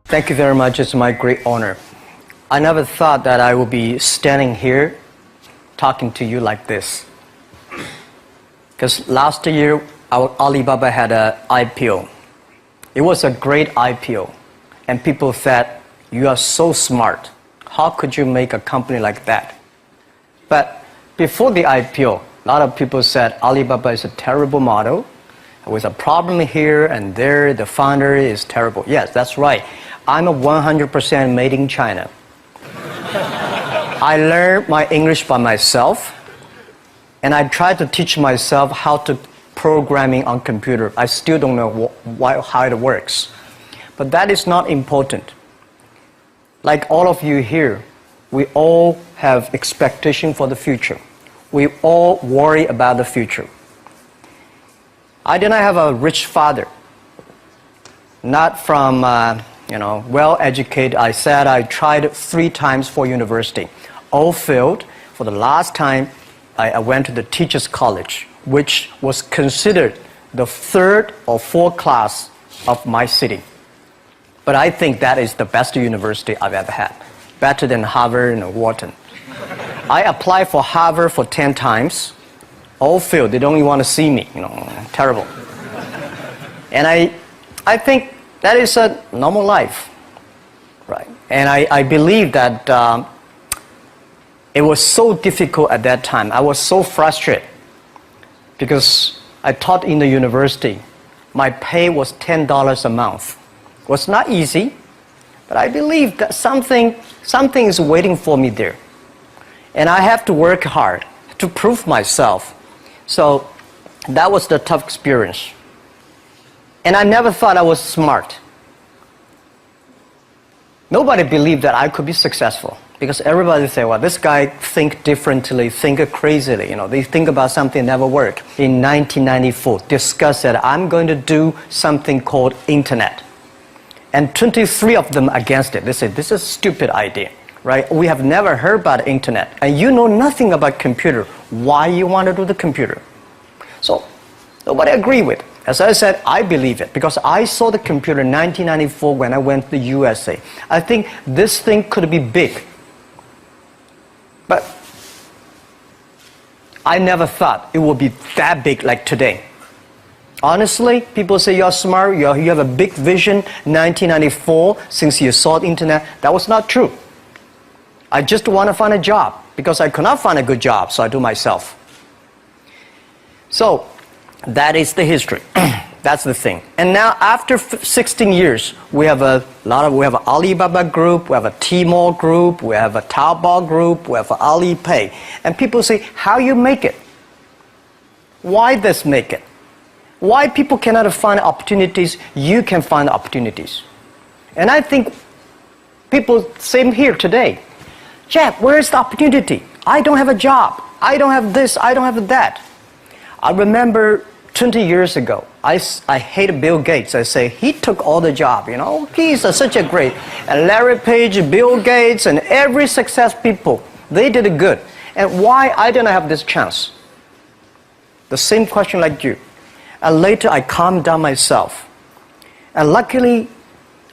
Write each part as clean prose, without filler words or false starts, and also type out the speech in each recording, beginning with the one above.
Thank you very much. It's my great honor. I never thought that I would be standing here talking to you like this. Because last year, our Alibaba had an IPO. It was a great IPO. And people said, you are so smart. How could you make a company like that? But before the IPO, a lot of people said Alibaba is a terrible model. With a problem here and there, the founder is terrible. Yes, that's right. I'm a 100% made in China. I learned my English by myself, and I tried to teach myself how to programming on computer. I still don't know how it works. But that is not important. Like all of you here, we all have expectation for the future. We all worry about the future. I did not have a rich father, not from, well-educated. I said I tried 3 times for university. All failed. For the last time, I went to the teacher's college, which was considered the 3rd or 4th class of my city. But I think that is the best university I've ever had, better than Harvard and Wharton. I applied for Harvard for 10 times. All failed. They don't even want to see me. Terrible. And I think that is a normal life, right? And I believe that it was so difficult at that time. I was so frustrated because I taught in the university. My pay was $10 a month. It was not easy, but I believe that something is waiting for me there. And I have to work hard to prove myself. So that was the tough experience. And I never thought I was smart. Nobody believed that I could be successful because everybody say, well, this guy think differently, think crazily. They think about something never work. In 1994, discussed that I'm going to do something called internet. And 23 of them against it. They said, this is a stupid idea. Right? We have never heard about internet, and you know nothing about computer. Why you want to do the computer? So nobody agree with. As I said, I believe it because I saw the computer in 1994 when I went to the USA. I think this thing could be big, but I never thought it would be that big like today. Honestly, people say you're smart, you have a big vision. 1994, since you saw the internet, that was not true. I just want to find a job because I could not find a good job, so I do myself. So that is the history. That's the thing. And now after 16 years, we have an Alibaba group, we have a Tmall group, we have a Taobao group, we have an Alipay. And people say, how you make it? Why this make it? Why people cannot find opportunities, you can find opportunities. And I think people, same here today. Jack, where is the opportunity? I don't have a job. I don't have this. I don't have that. I remember 20 years ago, I hated Bill Gates. I say, he took all the job, He's such a great. And Larry Page, Bill Gates, and every success people, they did it good. And why I didn't have this chance? The same question like you. And later I calmed down myself. And luckily,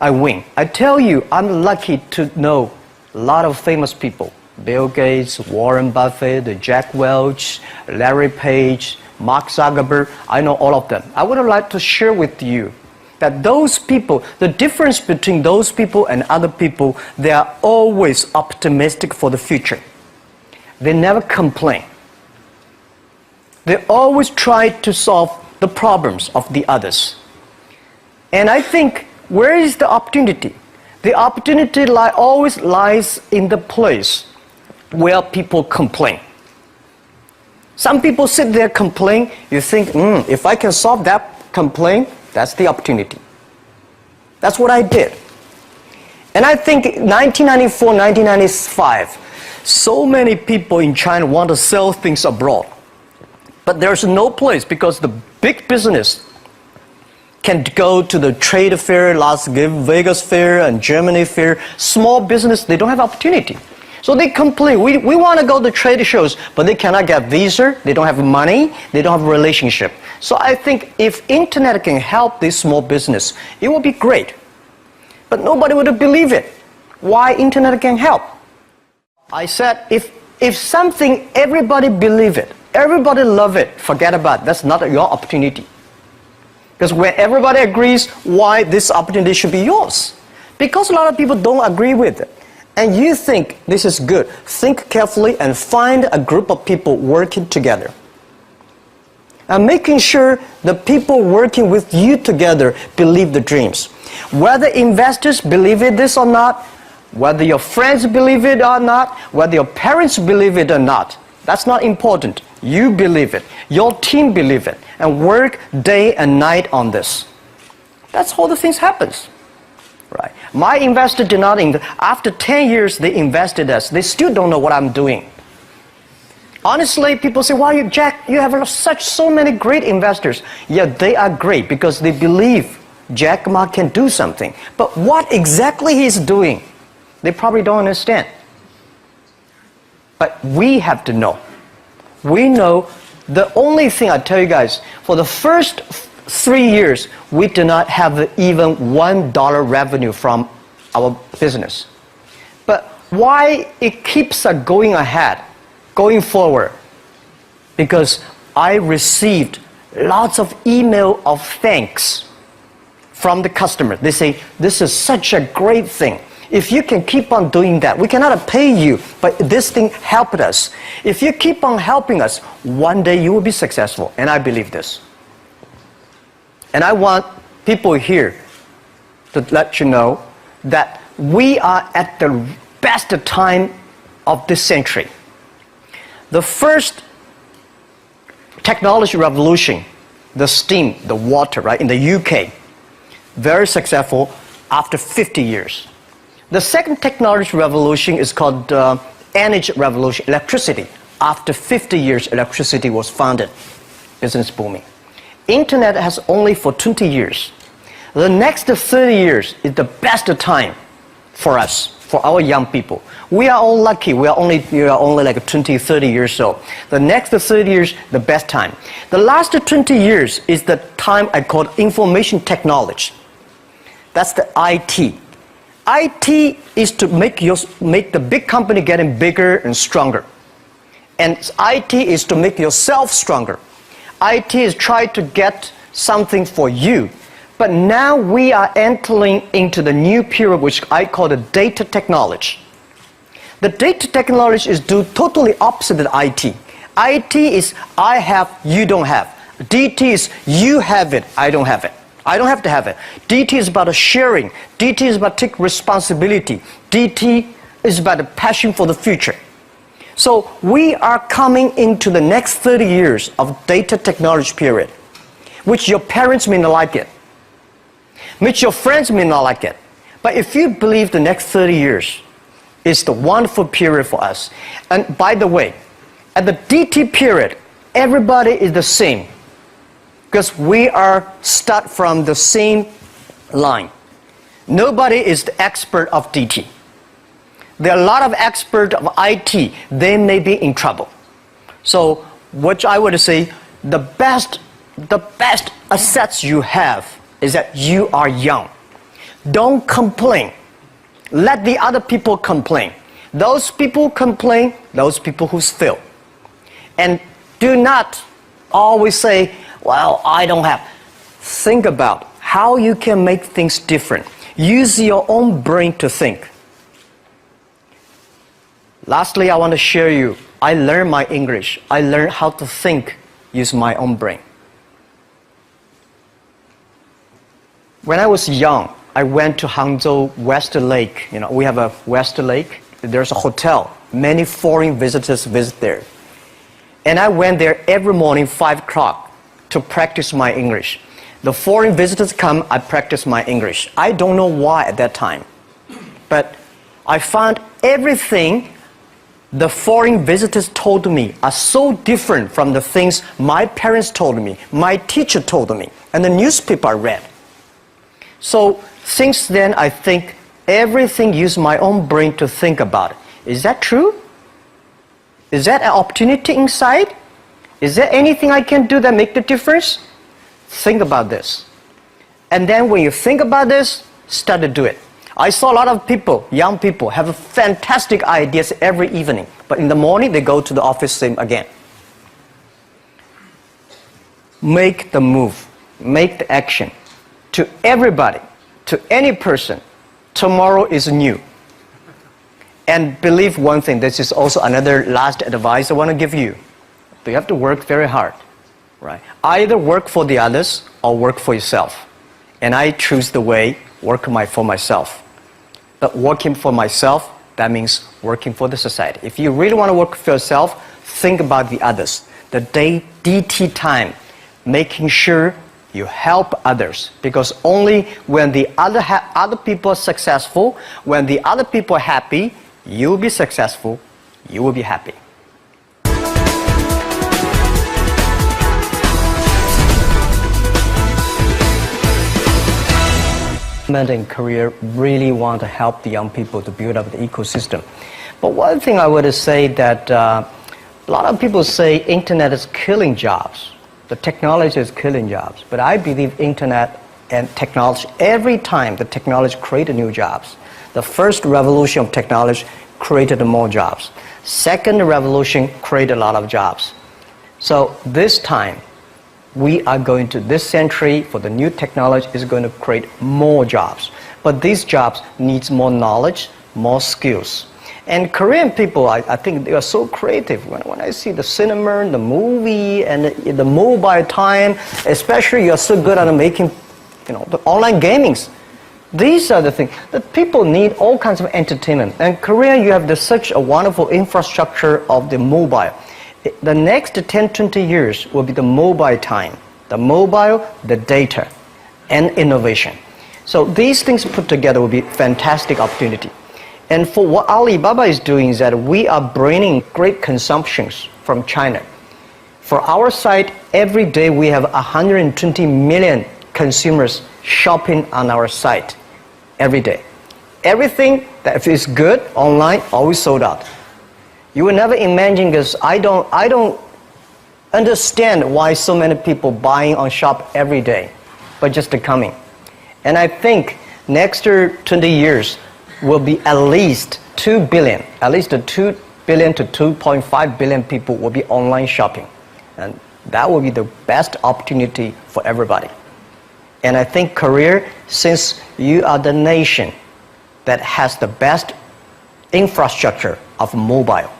I win. I tell you, I'm lucky to know a lot of famous people. Bill Gates, Warren Buffett, Jack Welch, Larry Page, Mark Zuckerberg. I know all of them. I would like to share with you that those people, the difference between those people and other people, they are always optimistic for the future. They never complain. They always try to solve the problems of the others. And I think, where is the opportunity? The opportunity always lies in the place where people complain. Some people sit there complain. You think, if I can solve that complaint, that's the opportunity. That's what I did. And I think 1994, 1995, so many people in China want to sell things abroad. But there's no place because the big business can go to the trade fair, Las Vegas fair and Germany fair. Small business, they don't have opportunity. So they complain, we want to go to trade shows, but they cannot get visa, they don't have money, they don't have a relationship. So I think if internet can help this small business, it will be great. but nobody would believe it. Why internet can help? I said, if something, everybody believe it, everybody love it, forget about it. That's not your opportunity. Because when everybody agrees, why this opportunity should be yours? Because a lot of people don't agree with it. And you think this is good. Think carefully and find a group of people working together. And making sure the people working with you together believe the dreams. Whether investors believe it this or not, whether your friends believe it or not, whether your parents believe it or not, that's not important. You believe it. Your team believe it. And work day and night on this. That's how the things happens. Right. My investor did not invest. After 10 years, they invested us. They still don't know what I'm doing. Honestly, people say, "Why, Jack, you have so many great investors." Yeah, they are great because they believe Jack Ma can do something. But what exactly he's doing, they probably don't understand. But we have to know. We know the only thing I tell you guys, for the first 3 years, we do not have even $1 revenue from our business. But why it keeps going ahead, going forward? Because I received lots of email of thanks from the customer. They say, "This is such a great thing. If you can keep on doing that, we cannot pay you, but this thing helped us. If you keep on helping us, one day you will be successful." And I believe this. And I want people here to let you know that we are at the best time of this century. The first technology revolution, the steam, the water, right, in the UK, very successful after 50 years. The second technology revolution is called energy revolution, electricity. After 50 years, electricity was founded, business booming. Internet has only for 20 years. The next 30 years is the best time for us, for our young people. We are all lucky. We are only like 20, 30 years old. The next 30 years, the best time. The last 20 years is the time I call information technology. That's the IT. IT is to make the big company getting bigger and stronger. And IT is to make yourself stronger. IT is trying to get something for you. But now we are entering into the new period, which I call the data technology. The data technology is totally opposite of IT. IT is I have, you don't have. DT is you have it, I don't have it. I don't have to have it. DT is about sharing. DT is about taking responsibility. DT is about a passion for the future. So we are coming into the next 30 years of data technology period, which your parents may not like it, which your friends may not like it. But if you believe the next 30 years is the wonderful period for us, and by the way, at the DT period, everybody is the same, because we are start from the same line. Nobody is the expert of DT. There are a lot of experts of IT. They may be in trouble. So what I would say, the best assets you have is that you are young. Don't complain. Let the other people complain. Those people complain, those people who fail. And do not always say, "Well, I don't have." Think about how you can make things different. Use your own brain to think. Lastly, I want to share you, I learned my English. I learned how to think, use my own brain. When I was young, I went to Hangzhou West Lake. You know, we have a West Lake. There's a hotel. Many foreign visitors visit there. And I went there every morning, 5 o'clock, to practice my English. The foreign visitors come, I practice my English. I don't know why at that time. But I found everything the foreign visitors told me are so different from the things my parents told me, my teacher told me, and the newspaper I read. So since then, I think everything use my own brain to think about it. Is that true? Is that an opportunity inside? Is there anything I can do that make the difference? Think about this. And then when you think about this, start to do it. I saw a lot of people, young people, have fantastic ideas every evening, but in the morning they go to the office same again. Make the move, make the action. To everybody, to any person, tomorrow is new. And believe one thing, this is also another last advice I want to give you. You have to work very hard, right? Either work for the others or work for yourself. And I choose the way, work for myself. But working for myself, that means working for the society. If you really want to work for yourself, think about the others. The DT time, making sure you help others. Because only when the other people are successful, when the other people are happy, you will be successful, you will be happy. In Korea really want to help the young people to build up the ecosystem. But one thing I would say that a lot of people say internet is killing jobs. The technology is killing jobs. But I believe internet and technology, every time the technology created new jobs. The first revolution of technology created more jobs. Second revolution created a lot of jobs. So this time, we are going to, this century, for the new technology, is going to create more jobs. But these jobs needs more knowledge, more skills. And Korean people, I think they are so creative. When I see the cinema, the movie, and the mobile time, especially you're so good at making, the online gamings. These are the things that people need, all kinds of entertainment. And Korea, you have such a wonderful infrastructure of the mobile. The next 10, 20 years will be the mobile time, the mobile, the data, and innovation. So these things put together will be fantastic opportunity. And for what Alibaba is doing is that we are bringing great consumptions from China. For our site, every day we have 120 million consumers shopping on our site every day. Everything that is good online, always sold out. You will never imagine, because I don't understand why so many people buying on shop every day, but just coming. And I think next 20 years will be at least 2 billion, at least 2 billion to 2.5 billion people will be online shopping. And that will be the best opportunity for everybody. And I think Korea, since you are the nation that has the best infrastructure of mobile,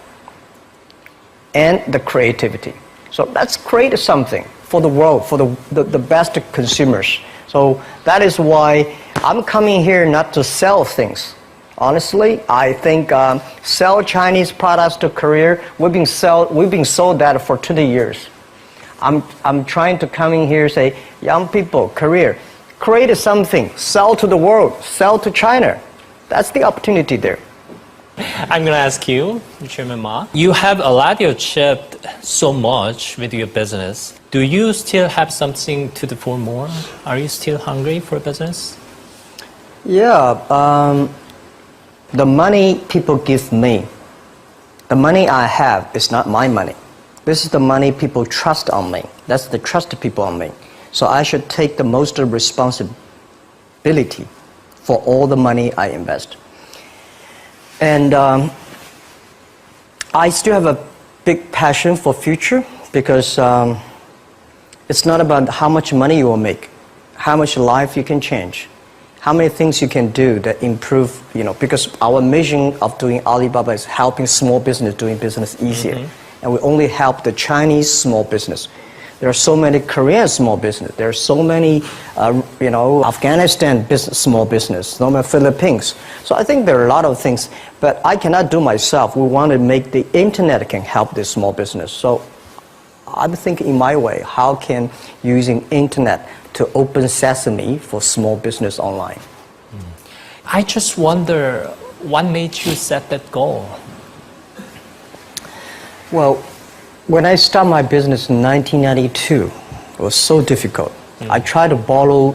and the creativity. So let's create something for the world, for the best consumers. So that is why I'm coming here not to sell things. Honestly, I think sell Chinese products to Korea, we've been sold that for 20 years. I'm trying to come in here and say, young people, Korea, create something, sell to the world, sell to China. That's the opportunity there. I'm going to ask you, Chairman Ma, you have achieved so much with your business. Do you still have something to do for more? Are you still hungry for business? Yeah, the money people give me, the money I have is not my money. This is the money people trust on me. That's the trust people on me. So I should take the most responsibility for all the money I invest. And I still have a big passion for future, because it's not about how much money you will make, how much life you can change, how many things you can do that improve, because our mission of doing Alibaba is helping small business doing business easier. And we only help the Chinese small business. There are so many Korean small business. There are so many, Afghanistan small business, so many Philippines. So I think there are a lot of things, but I cannot do myself. We want to make the internet can help this small business. So I'm thinking in my way, how can using internet to open sesame for small business online? I just wonder, what made you set that goal? Well, when I started my business in 1992, it was so difficult. I tried to borrow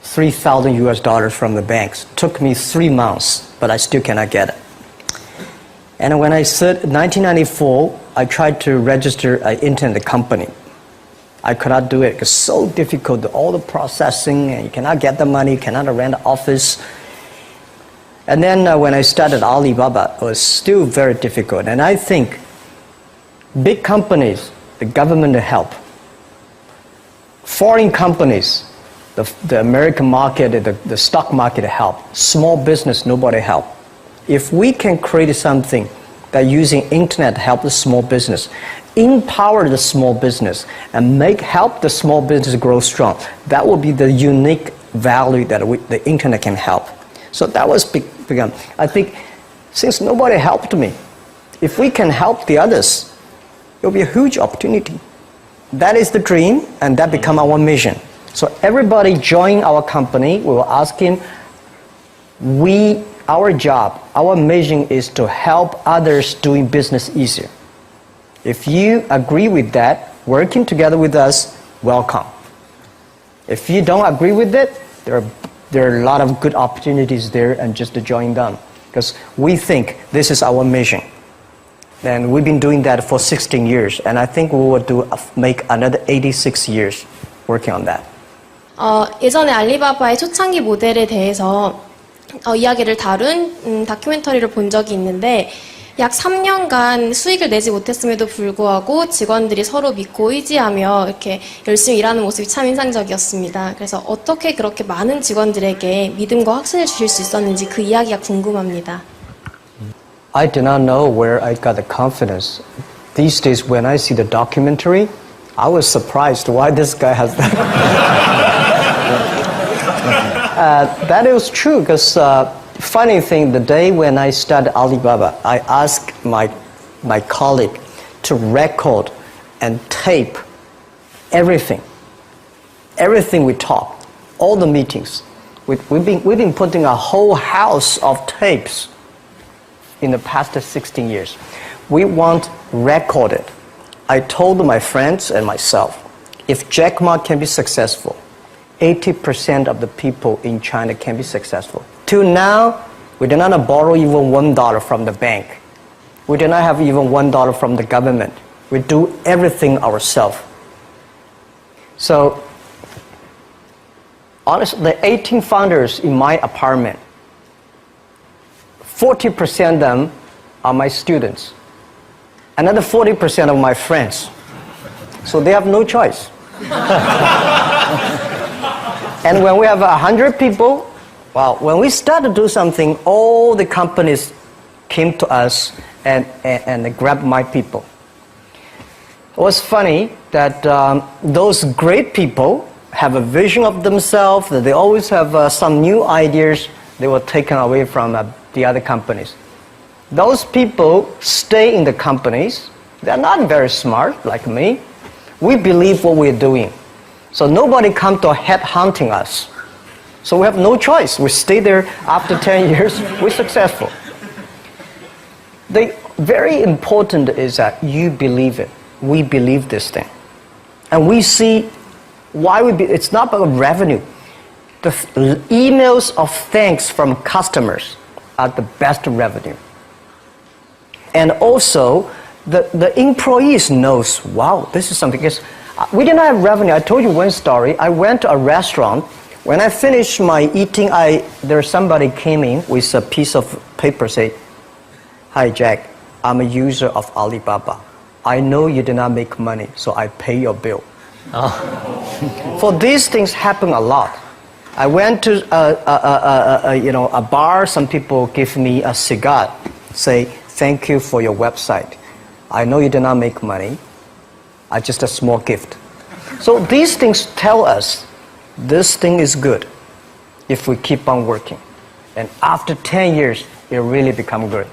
$3,000 US from the banks. It took me 3 months, but I still cannot get it. And when I said 1994, I tried to register an internet company. I could not do it. It's so difficult, all the processing, and you cannot get the money, you cannot rent an office. And then when I started Alibaba, it was still very difficult. And I think big companies, the government help. Foreign companies, the American market, the stock market help. Small business, nobody help. If we can create something that using internet help the small business, empower the small business, and help the small business grow strong, that will be the unique value that the internet can help. So that was begun. I think since nobody helped me, if we can help the others, it will be a huge opportunity. That is the dream, and that become our mission. So everybody join our company, we will ask him, our job, our mission is to help others doing business easier. If you agree with that, working together with us, welcome. If you don't agree with it, there are a lot of good opportunities there, and just to join them. Because we think this is our mission. And we've been doing that for 16 years, and I think we will make another 86 years working on that. 예전에 알리바바의 초창기 모델에 대해서 이야기를 다룬 다큐멘터리를 본 적이 있는데 약 3년간 수익을 내지 못했음에도 불구하고 직원들이 서로 믿고 의지하며 이렇게 열심히 일하는 모습이 참 인상적이었습니다. 그래서 어떻게 그렇게 많은 직원들에게 믿음과 확신을 주실 수 있었는지 그 이야기가 궁금합니다. I did not know where I got the confidence. These days when I see the documentary, I was surprised why this guy has that. That is true, because funny thing, the day when I started Alibaba, I asked my colleague to record and tape everything we talk, all the meetings. We've been putting a whole house of tapes in the past 16 years. We want recorded. I told my friends and myself, if Jack Ma can be successful, 80% of the people in China can be successful. Till now, we did not borrow even $1 from the bank. We did not have even $1 from the government. We do everything ourselves. So, honestly, the 18 founders in my apartment, 40% of them are my students. Another 40% of my friends. So they have no choice. And when we have 100 people, well, when we start to do something, all the companies came to us and grabbed my people. It was funny that those great people have a vision of themselves, that they always have some new ideas. They were taken away from the other companies. Those people stay in the companies. They're not very smart like me. We believe what we're doing. So nobody come to head hunting us. So we have no choice. We stay there after 10 years, we're successful. The very important is that you believe it. We believe this thing. And we see why it's not about revenue. The emails of thanks from customers are the best revenue. And also, the employees knows, wow, this is something. Because we didn't have revenue. I told you one story. I went to a restaurant. When I finished my eating, somebody came in with a piece of paper, say, "Hi, Jack, I'm a user of Alibaba. I know you did not make money, so I pay your bill." For these things happen a lot. I went to a bar. Some people give me a cigar, say, "Thank you for your website. I know you did not make money. Just a small gift." So these things tell us this thing is good if we keep on working. And after 10 years, it really become good.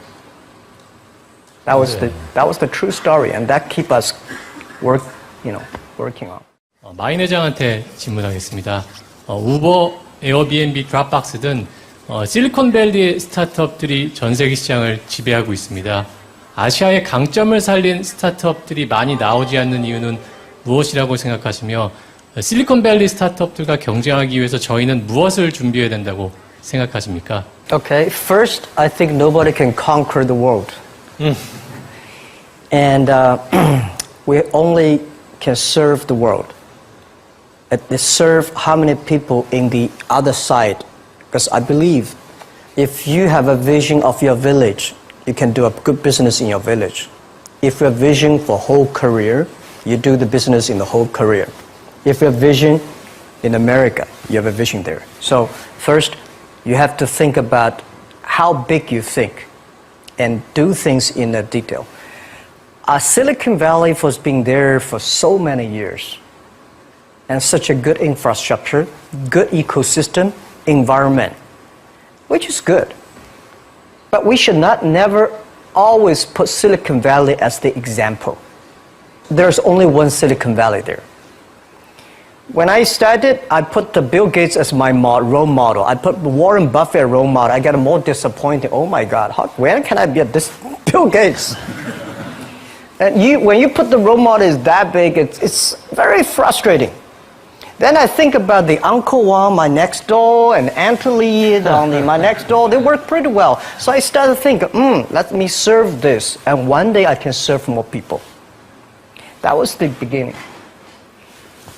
That was the true story, and that keep us working on. 마인 회장한테 질문하겠습니다. 우버, 에어비앤비, 드랍박스 등 실리콘밸리 스타트업들이 전 세계 시장을 지배하고 있습니다. 아시아의 강점을 살린 스타트업들이 많이 나오지 않는 이유는 무엇이라고 생각하시며 실리콘밸리 스타트업들과 경쟁하기 위해서 저희는 무엇을 준비해야 된다고 생각하십니까? Okay, first, I think nobody can conquer the world. And we only can serve the world. Serve how many people in the other side? Because I believe If you have a vision of your village, you can do a good business in your village. If you have vision for whole career, you do the business in the whole career. If you have vision in America, you have a vision there. So first, you have to think about how big you think and do things in a detail. Silicon Valley has been there for so many years, and such a good infrastructure, good ecosystem, environment, which is good. But we should not never always put Silicon Valley as the example. There's only one Silicon Valley there. When I started, I put the Bill Gates as my role model. I put Warren Buffett as role model. I got more disappointed. Oh my God, when can I be this Bill Gates? And when you put the role model is that big, it's very frustrating. Then I think about the Uncle Wang, my next door, and Auntie Lee, my next door. They work pretty well. So I started thinking, let me serve this, and one day I can serve more people. That was the beginning.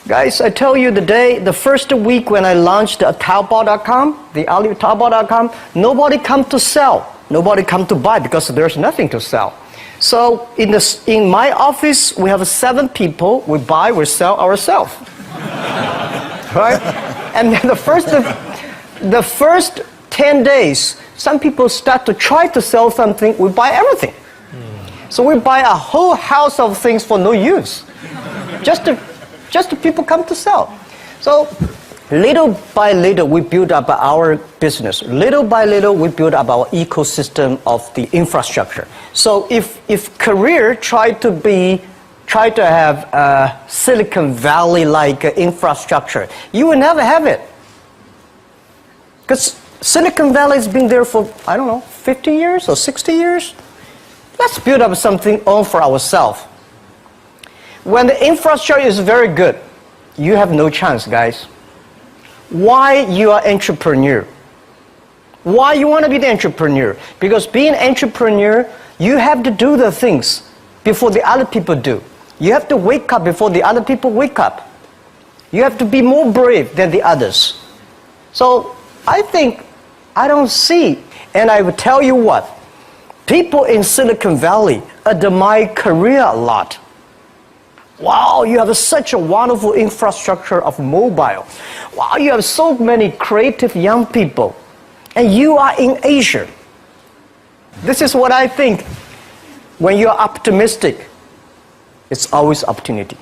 Guys, I tell you the first week when I launched Taobao.com, the Taobao.com, nobody come to sell. Nobody come to buy because there's nothing to sell. So in my office, we have 7 people. We buy, we sell ourselves. Right? And then the first 10 days, some people start to try to sell something, we buy everything. So we buy a whole house of things for no use. Just to people come to sell. So little by little, we build up our business. Little by little, we build up our ecosystem of the infrastructure. So if career try to have a Silicon Valley-like infrastructure, you will never have it. Because Silicon Valley has been there for, 50 years or 60 years. Let's build up something own for ourselves. When the infrastructure is very good, you have no chance, guys. Why you are entrepreneur? Why you want to be the entrepreneur? Because being an entrepreneur, you have to do the things before the other people do. You have to wake up before the other people wake up. You have to be more brave than the others. So I think, I don't see, and I will tell you what, people in Silicon Valley admire Korea a lot. Wow, you have such a wonderful infrastructure of mobile. Wow, you have so many creative young people. And you are in Asia. This is what I think. When you're optimistic, it's always opportunity.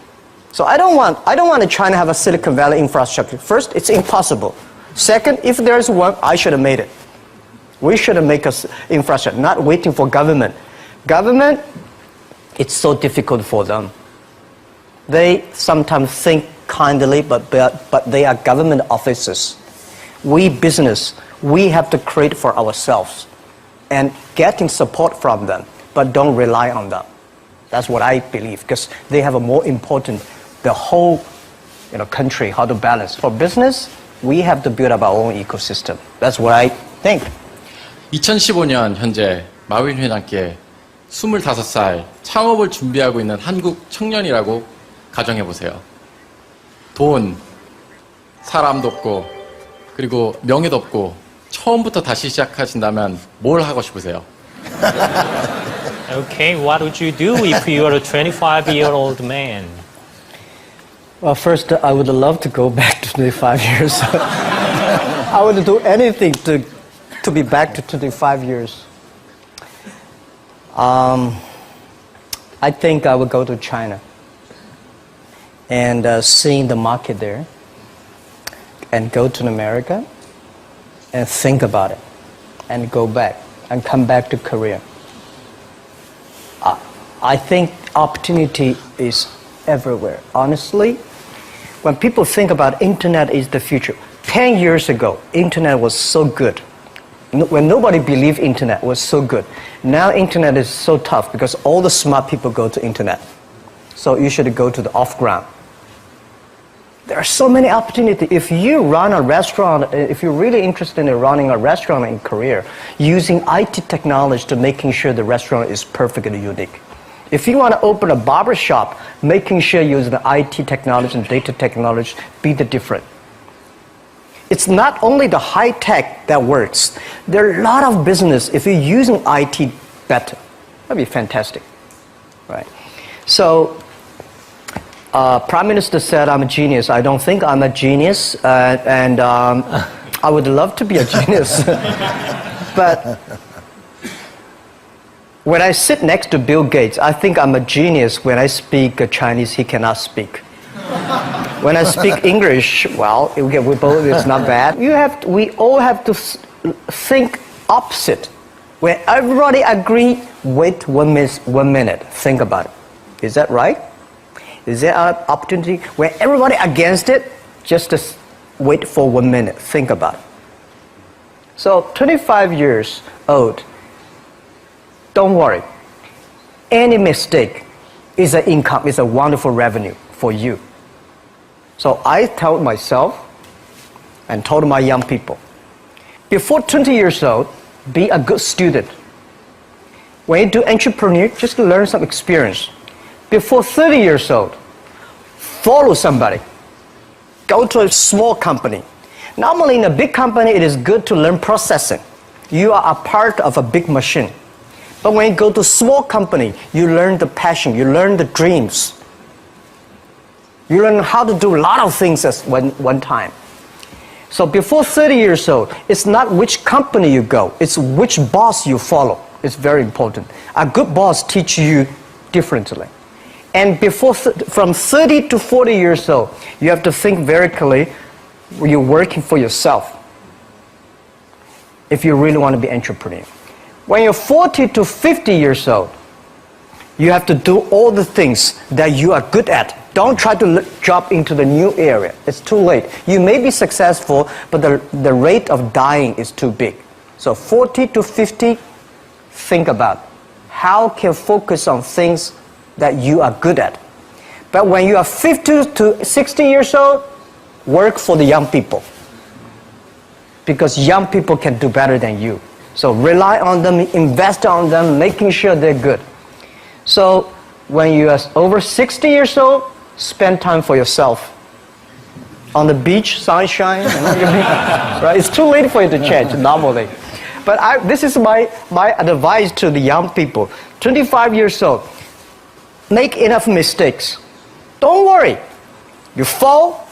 So I don't want China to have a Silicon Valley infrastructure. First, it's impossible. Second, if there's one, I should have made it. We should have made an infrastructure, not waiting for government. Government, it's so difficult for them. They sometimes think kindly, but they are government officers. We business, we have to create for ourselves and getting support from them, but don't rely on them. That's what I believe, because they have a more important, the whole country, how to balance. For business, we have to build up our own ecosystem. That's what I think. 2015년 현재 마윈 회장께 25살 창업을 준비하고 있는 한국 청년이라고 가정해보세요. 돈, 사람도 없고, 그리고 명예도 없고, 처음부터 다시 시작하신다면 뭘 하고 싶으세요? Okay, what would you do if you were a 25-year-old man? Well, first, I would love to go back to 25 years. I would do anything to be back to 25 years. I think I would go to China and seeing the market there, and go to America and think about it, and go back and come back to Korea. I think opportunity is everywhere. Honestly, when people think about internet is the future, 10 years ago, internet was so good. When nobody believed internet was so good. Now internet is so tough because all the smart people go to internet. So you should go to the off-ground. There are so many opportunities. If you run a restaurant, if you're really interested in running a restaurant in Korea, using IT technology to making sure the restaurant is perfectly unique. If you want to open a barber shop, making sure you use the IT technology and data technology, be the different. it's not only the high tech that works. There are a lot of business if you're using IT better. That'd be fantastic, right? So, Prime Minister said I'm a genius. I don't think I'm a genius, and I would love to be a genius. But when I sit next to Bill Gates, I think I'm a genius. When I speak Chinese, he cannot speak. When I speak English, well, it's not bad. We all have to think opposite. When everybody agree, wait 1 minute, think about it. Is that right? Is there an opportunity? When everybody against it, just wait for 1 minute, think about it. So 25 years old, don't worry. Any mistake is an income, is a wonderful revenue for you. So I told myself and told my young people, before 20 years old, be a good student. When you do entrepreneur, just learn some experience. Before 30 years old, follow somebody. Go to a small company. Normally in a big company, it is good to learn processing. You are a part of a big machine. But when you go to a small company, you learn the passion, you learn the dreams. You learn how to do a lot of things at one time. So before 30 years old, it's not which company you go, it's which boss you follow. It's very important. A good boss teaches you differently. And from 30 to 40 years old, you have to think very clearly, you're working for yourself if you really want to be an entrepreneur. When you're 40 to 50 years old, you have to do all the things that you are good at. Don't try to jump into the new area. It's too late. You may be successful, but the rate of dying is too big. So 40 to 50, think about how can you focus on things that you are good at. But when you are 50 to 60 years old, work for the young people. Because young people can do better than you. So rely on them, invest on them, making sure they're good. So when you are over 60 years old, spend time for yourself. On the beach, sunshine, right? It's too late for you to change normally. But this is my advice to the young people. 25 years old, make enough mistakes. Don't worry. You fall,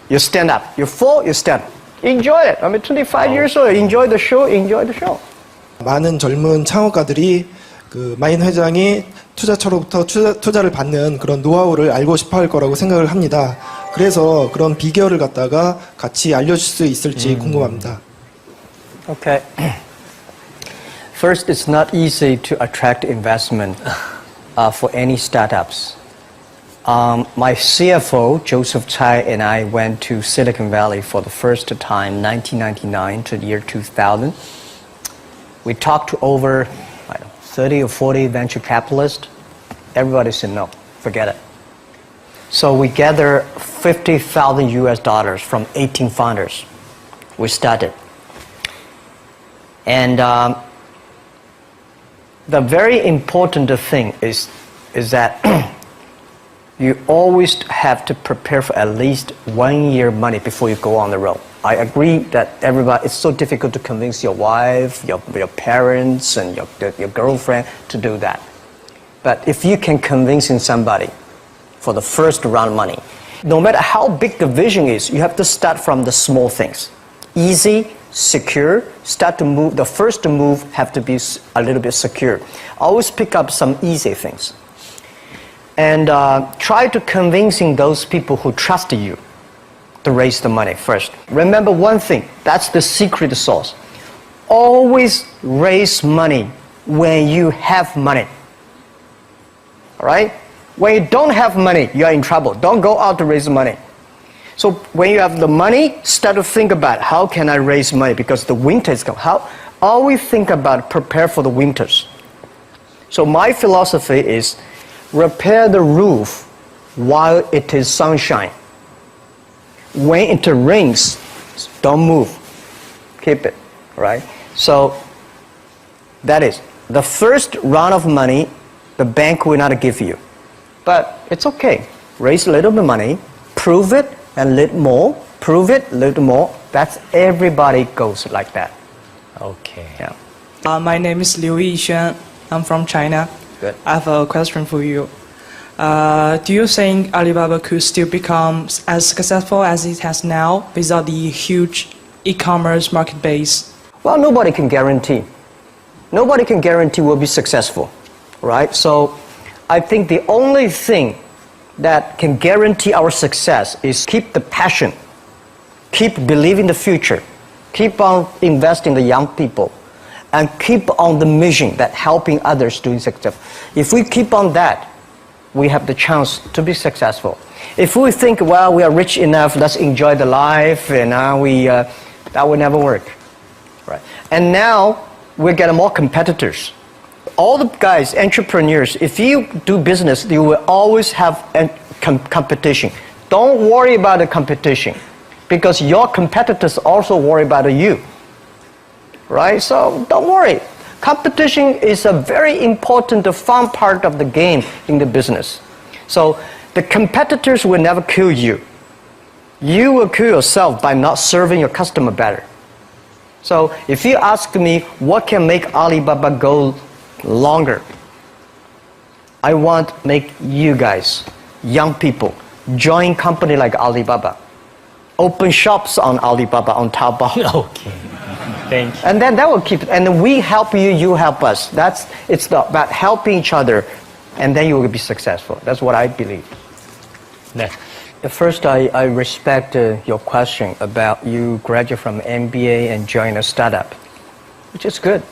you stand up. You fall, you stand up. Enjoy it. 25 years old, enjoy the show. 많은 젊은 창업가들이 그 마인 회장이 투자처로부터 투자를 받는 그런 노하우를 알고 싶어 할 거라고 생각을 합니다. 그래서 그런 비결을 갖다가 같이 알려줄 수 있을지 궁금합니다. Okay. First, it's not easy to attract investment for any startups. My CFO, Joseph Tsai, and I went to Silicon Valley for the first time, 1999 to the year 2000. We talked to over 30 or 40 venture capitalists. Everybody said no, forget it. So we gathered $50,000 US from 18 founders. We started. And the very important thing is that you always have to prepare for at least 1 year money before you go on the road. I agree that it's so difficult to convince your wife, your parents, and your girlfriend to do that. But if you can convince somebody for the first round of money, no matter how big the vision is, you have to start from the small things. Easy, secure, start to move. The first move have to be a little bit secure. Always pick up some easy things. And try to convincing those people who trust you to raise the money first. Remember one thing, that's the secret sauce. Always raise money when you have money. All right? When you don't have money, you're in trouble. Don't go out to raise money. So when you have the money, start to think about how can I raise money because the winter is coming. Always think about prepare for the winters. So my philosophy is repair the roof while it is sunshine. When it rains, don't move. Keep it, right? So that is the first round of money, the bank will not give you. But it's okay. Raise a little bit of money, prove it, and a little more, prove it, a little more, That's everybody goes like that. Okay. Yeah. My name is Liu Yixuan. I'm from China. Good. I have a question for you. Do you think Alibaba could still become as successful as it has now without the huge e-commerce market base? Well, nobody can guarantee. Nobody can guarantee we'll be successful, right? So I think the only thing that can guarantee our success is keep the passion, keep believing the future, keep on investing in the young people, and keep on the mission that helping others doing success. If we keep on that, we have the chance to be successful. If we think, well, we are rich enough, let's enjoy the life, and that will never work, right? And now we're getting more competitors. All the guys, entrepreneurs, if you do business, you will always have competition. Don't worry about the competition, because your competitors also worry about you, right? So don't worry. Competition is a very important, fun part of the game in the business. So the competitors will never kill you. You will kill yourself by not serving your customer better. So if you ask me what can make Alibaba go longer, I want to make you guys, young people, join company like Alibaba. Open shops on Alibaba, on Taobao. Okay. Thank you. And then that will keep, and we help you, you help us. It's about helping each other, and then you will be successful. That's what I believe. 네. First, I respect your question about you graduate from MBA and join a startup, which is good.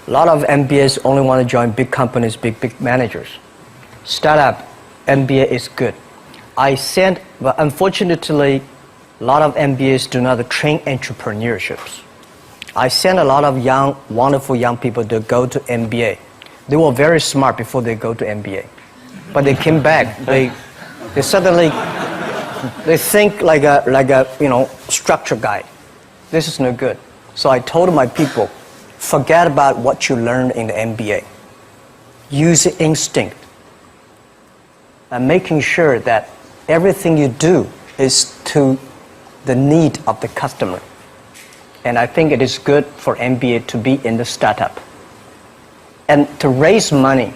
A lot of MBAs only want to join big companies, big managers. Startup, MBA is good. But unfortunately, a lot of MBAs do not train entrepreneurships. I sent a lot of wonderful young people to go to MBA. They were very smart before they go to MBA. But they came back, they suddenly, they think like a structure guy. This is no good. So I told my people, forget about what you learned in the MBA. Use instinct. And making sure that everything you do is to the need of the customer. And I think it is good for MBA to be in the startup. And to raise money,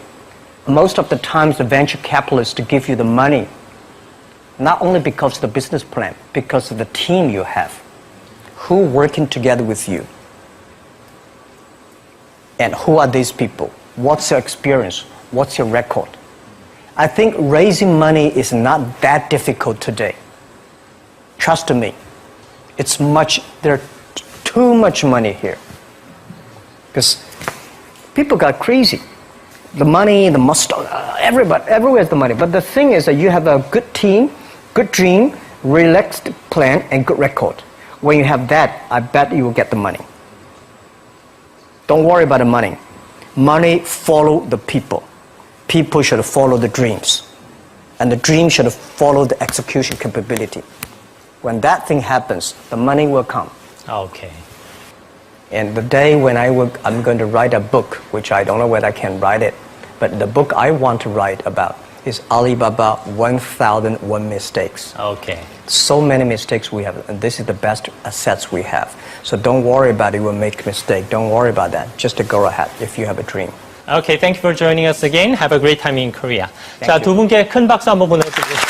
most of the times the venture capitalists give you the money, not only because of the business plan, because of the team you have, who working together with you. And who are these people? What's your experience? What's your record? I think raising money is not that difficult today. Trust me. There's too much money here. Because people got crazy. The money, the mustache, everywhere's the money. But the thing is that you have a good team, good dream, relaxed plan, and good record. When you have that, I bet you will get the money. Don't worry about the money. Money follow the people. People should follow the dreams. And the dream should follow the execution capability. When that thing happens, the money will come. Okay. And the day when I'm going to write a book, which I don't know whether I can write it, but the book I want to write about is Alibaba 1001 Mistakes. Okay. So many mistakes we have, and this is the best assets we have. So don't worry about it, you will make a mistake. Don't worry about that. Just to go ahead if you have a dream. Okay, thank you for joining us again. Have a great time in Korea. 자, you. 두 분께 큰 박수 한번 보내드리겠습니다.